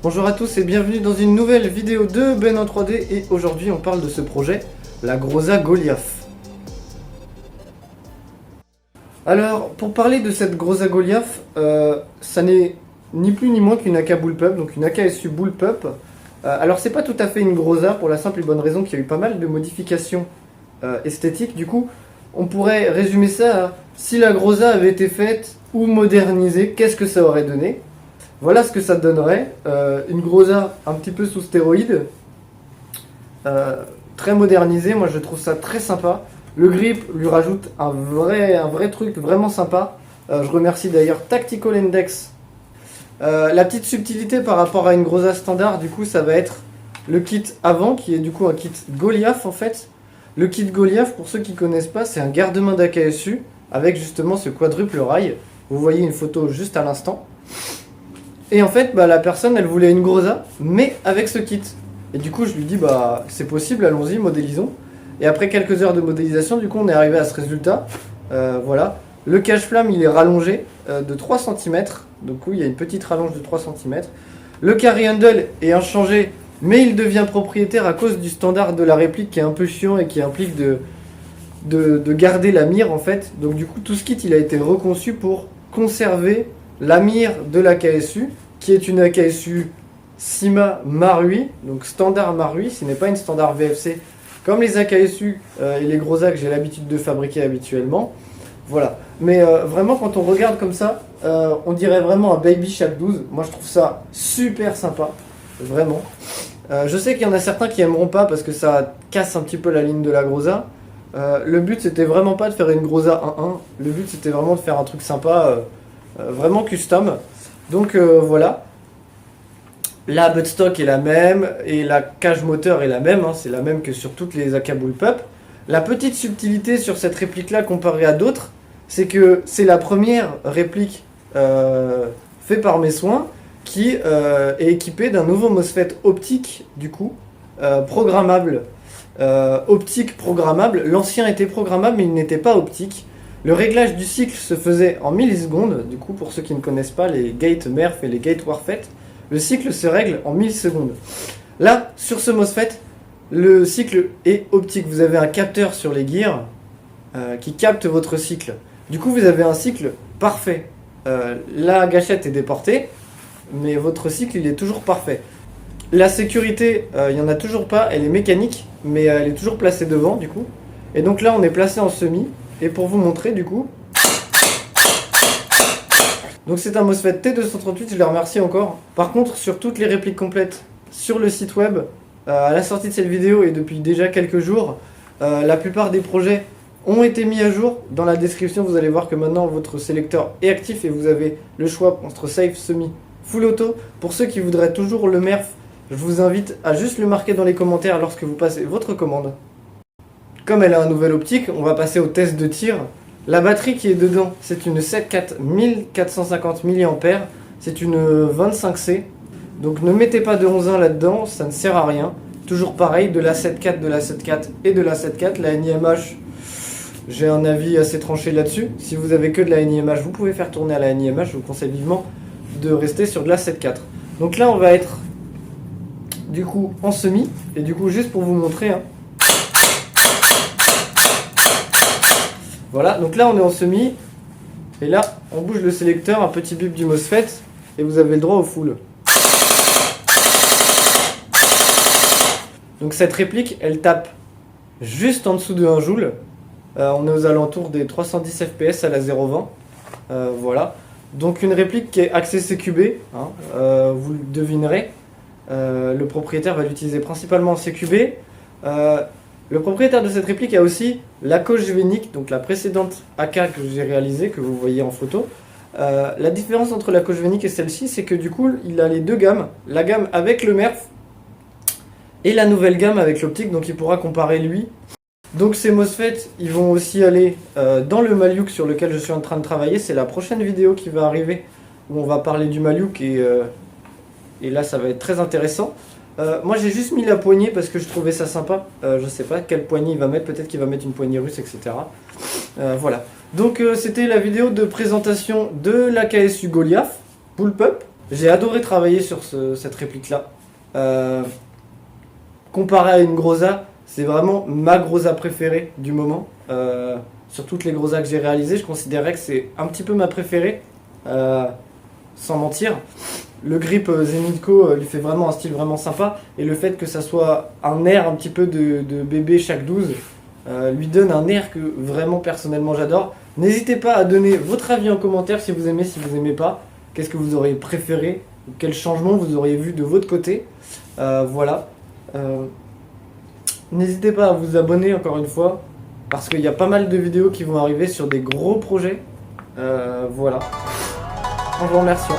Bonjour à tous et bienvenue dans une nouvelle vidéo de Ben en 3D et aujourd'hui on parle de ce projet, la Groza Goliath. Alors pour parler de cette Groza Goliath, ça n'est ni plus ni moins qu'une AK Bullpup, donc une AKSU Bullpup. Alors c'est pas tout à fait une Groza pour la simple et bonne raison qu'il y a eu pas mal de modifications esthétiques. Du coup on pourrait résumer ça à si la Groza avait été faite ou modernisée, qu'est-ce que ça aurait donné? Voilà ce que ça donnerait, une Groza un petit peu sous stéroïde, très modernisée, moi je trouve ça très sympa. Le grip lui rajoute un vrai truc vraiment sympa. Je remercie d'ailleurs Tactical Index. La petite subtilité par rapport à une Groza standard, du coup ça va être le kit avant, qui est du coup un kit Goliath en fait. Le kit Goliath, pour ceux qui ne connaissent pas, c'est un garde-main d'AKSU avec justement ce quadruple rail. Vous voyez une photo juste à l'instant. Et en fait, la personne, elle voulait une Groza, mais avec ce kit. Et du coup, je lui dis, c'est possible, allons-y, modélisons. Et après quelques heures de modélisation, du coup, on est arrivé à ce résultat. Voilà. Le cache-flamme, il est rallongé de 3 cm. Donc oui, il y a une petite rallonge de 3 cm. Le carry handle est inchangé, mais il devient propriétaire à cause du standard de la réplique qui est un peu chiant et qui implique de garder la mire, en fait. Donc du coup, tout ce kit, il a été reconçu pour conserver la mire de l'AKSU, qui est une AKSU Sima Marui, donc standard Marui, ce n'est pas une standard VFC comme les AKSU et les Groza que j'ai l'habitude de fabriquer habituellement. Voilà, mais vraiment quand on regarde comme ça, on dirait vraiment un Baby Shark 12. Moi je trouve ça super sympa, vraiment. Je sais qu'il y en a certains qui aimeront pas parce que ça casse un petit peu la ligne de la Groza. Le but c'était vraiment pas de faire une Groza 1-1, le but c'était vraiment de faire un truc sympa. Vraiment custom. Donc voilà. La buttstock est la même et la cage moteur est la même. C'est la même que sur toutes les AK Bullpup. La petite subtilité sur cette réplique là comparée à d'autres, c'est que c'est la première réplique faite par mes soins qui est équipée d'un nouveau MOSFET optique du coup programmable. Optique programmable. L'ancien était programmable mais il n'était pas optique. Le réglage du cycle se faisait en millisecondes, du coup pour ceux qui ne connaissent pas les gates Merf et les gates Warfet, le cycle se règle en millisecondes. Là, sur ce MOSFET, le cycle est optique, vous avez un capteur sur les gears qui capte votre cycle. Du coup vous avez un cycle parfait. La gâchette est déportée, mais votre cycle il est toujours parfait. La sécurité, il n'y en a toujours pas, elle est mécanique, mais elle est toujours placée devant du coup. Et donc là on est placé en semi. Et pour vous montrer du coup, donc c'est un MOSFET T238, je les remercie encore. Par contre, sur toutes les répliques complètes sur le site web, à la sortie de cette vidéo et depuis déjà quelques jours, la plupart des projets ont été mis à jour. Dans la description, vous allez voir que maintenant votre sélecteur est actif et vous avez le choix entre Safe, Semi, Full Auto. Pour ceux qui voudraient toujours le MERF, je vous invite à juste le marquer dans les commentaires lorsque vous passez votre commande. Comme elle a un nouvel optique, on va passer au test de tir. La batterie qui est dedans, c'est une 7.4 1450 mAh, c'est une 25C. Donc ne mettez pas de 11.1 là-dedans, ça ne sert à rien. Toujours pareil, de la 7.4, de la 7.4 et de la 7.4. La NIMH, j'ai un avis assez tranché là-dessus. Si vous avez que de la NIMH, vous pouvez faire tourner à la NIMH. Je vous conseille vivement de rester sur de la 7.4. Donc là, on va être du coup en semi. Et du coup, juste pour vous montrer... Voilà, donc là on est en semi, et là on bouge le sélecteur, un petit bip du MOSFET, et vous avez le droit au full. Donc cette réplique, elle tape juste en dessous de 1 joule. On est aux alentours des 310 fps à la 0.20. Voilà. Donc une réplique qui est axée CQB, vous le devinerez. Le propriétaire va l'utiliser principalement en CQB. Le propriétaire de cette réplique a aussi la Kogevenik, donc la précédente AK que j'ai réalisée, que vous voyez en photo. La différence entre la Kogevenik et celle-ci, c'est que du coup, il a les deux gammes. La gamme avec le MERF et la nouvelle gamme avec l'optique, donc il pourra comparer lui. Donc ces MOSFET, ils vont aussi aller dans le Maliuk sur lequel je suis en train de travailler. C'est la prochaine vidéo qui va arriver, où on va parler du Maliuk, et là ça va être très intéressant. Moi j'ai juste mis la poignée parce que je trouvais ça sympa. Je sais pas quelle poignée il va mettre, peut-être qu'il va mettre une poignée russe, etc. Voilà. Donc c'était la vidéo de présentation de la KSU Goliath, Bullpup. J'ai adoré travailler sur cette réplique-là. Comparé à une Groza, c'est vraiment ma Groza préférée du moment. Sur toutes les Grozas que j'ai réalisées, je considérais que c'est un petit peu ma préférée, sans mentir. Le grip Zenitco lui fait vraiment un style vraiment sympa, et le fait que ça soit un air un petit peu de bébé chaque 12 lui donne un air que vraiment personnellement j'adore. N'hésitez pas à donner votre avis en commentaire si vous aimez pas. Qu'est-ce que vous auriez préféré, quel changement vous auriez vu de votre côté. Voilà. N'hésitez pas à vous abonner encore une fois, parce qu'il y a pas mal de vidéos qui vont arriver sur des gros projets. Voilà. En vous remerciant.